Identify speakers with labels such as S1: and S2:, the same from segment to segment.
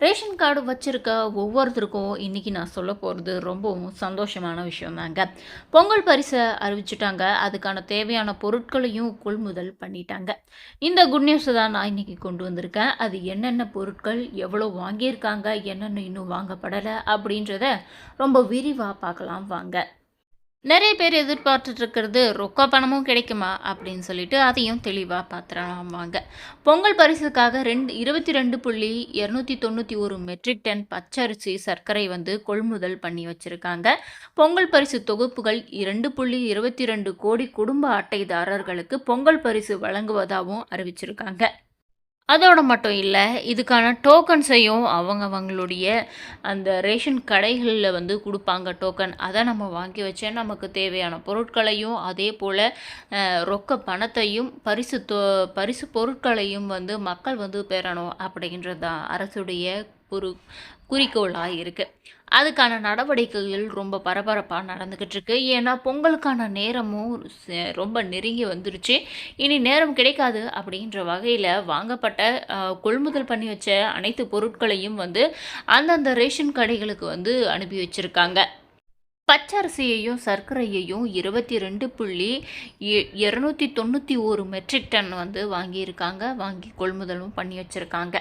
S1: Ration card வச்சிருக்க ஒவ்வொருத்தருக்கும் இன்னைக்கு நான் சொல்ல போகிறது ரொம்பவும் சந்தோஷமான விஷயம் தாங்க. பொங்கல் பரிசை அறிவிச்சுட்டாங்க. அதுக்கான தேவையான பொருட்களையும் கொள்முதல் பண்ணிட்டாங்க. இந்த குட் நியூஸை தான் நான் இன்னைக்கு கொண்டு வந்திருக்கேன். அது என்னென்ன பொருட்கள், எவ்வளோ வாங்கியிருக்காங்க, என்னென்ன இன்னும் வாங்கப்படலை அப்படின்றத ரொம்ப விரிவாக பார்க்கலாம் வாங்க. நிறைய பேர் எதிர்பார்த்துட்டு இருக்கிறது ரொக்க பணமும் கிடைக்குமா அப்படின்னு சொல்லிட்டு அதையும் தெளிவாக பார்த்துடலாம் வாங்க. பொங்கல் பரிசுக்காக 22.291 மெட்ரிக் டன் பச்சரிசி சர்க்கரை வந்து கொள்முதல் பண்ணி வச்சுருக்காங்க. பொங்கல் பரிசு தொகுப்புகள் 2.22 கோடி குடும்ப அட்டைதாரர்களுக்கு பொங்கல் பரிசு வழங்குவதாகவும் அறிவிச்சிருக்காங்க. அதோட மட்டும் இல்ல, இதுக்கான டோக்கன்ஸையும் அவங்களுடைய அந்த ரேஷன் கடைகள்ல வந்து குடுப்பாங்க டோக்கன். அத நம்ம வாங்கி வச்சு நமக்கு தேவையான பொருட்களையும், அதேபோல ரொக்க பணத்தையும், பரிசு பொருட்களையும் வந்து மக்கள் வந்து பெறணும் அப்படின்றது தான் அரசுடைய ஒரு குறிக்கோளா இருக்கு. அதுக்கான நடவடிக்கைகள் ரொம்ப பரபரப்பா நடந்துகிட்டு இருக்கு. ஏன்னா, பொங்கலுக்கான நேரமும் ரொம்ப நெருங்கி வந்துருச்சு. இனி நேரம் கிடைக்காது அப்படின்ற வகையில வாங்கப்பட்ட கொள்முதல் பண்ணி வச்ச அனைத்து பொருட்களையும் வந்து அந்தந்த ரேஷன் கடைகளுக்கு வந்து அனுப்பி வச்சிருக்காங்க. பச்சரிசியையும் சர்க்கரையையும் 22.291 மெட்ரிக் டன் வந்து வாங்கியிருக்காங்க. வாங்கி கொள்முதலும் பண்ணி வச்சுருக்காங்க.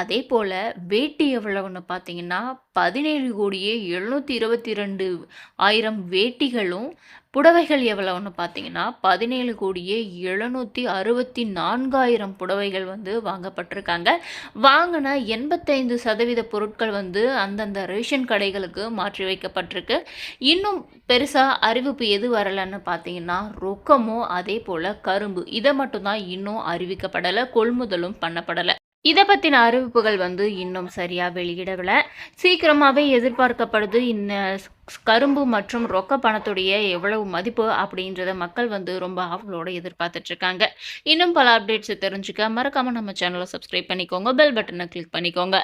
S1: அதே போல் வேட்டி எவ்வளவுன்னு பார்த்தீங்கன்னா 17,722,000 வேட்டிகளும், புடவைகள் எவ்வளவுன்னு பார்த்தீங்கன்னா 17,764,000 புடவைகள் வந்து வாங்கப்பட்டிருக்காங்க. வாங்கின 85% பொருட்கள் வந்து அந்தந்த ரேஷன் கடைகளுக்கு மாற்றி வைக்கப்பட்டிருக்கு. இன்னும் பெருசா அறிவிப்பு எது வரலன்னு பார்த்தீங்கன்னா, ரொக்கமும் அதே போல கரும்பு இதை மட்டும் தான் இன்னும் அறிவிக்கப்படலை, கொள்முதலும் பண்ணப்படலை. இதை பற்றின அறிவிப்புகள் வந்து இன்னும் சரியாக வெளியிடவில்லை. சீக்கிரமாகவே எதிர்பார்க்கப்படுது இந்த கரும்பு மற்றும் ரொக்க பணத்துடைய எவ்வளவு மதிப்பு அப்படின்றத மக்கள் வந்து ரொம்ப ஆவலோடு எதிர்பார்த்துட்ருக்காங்க. இன்னும் பல அப்டேட்ஸை தெரிஞ்சுக்க மறக்காமல் நம்ம சேனலை சப்ஸ்கிரைப் பண்ணிக்கோங்க, பெல் பட்டனை கிளிக் பண்ணிக்கோங்க.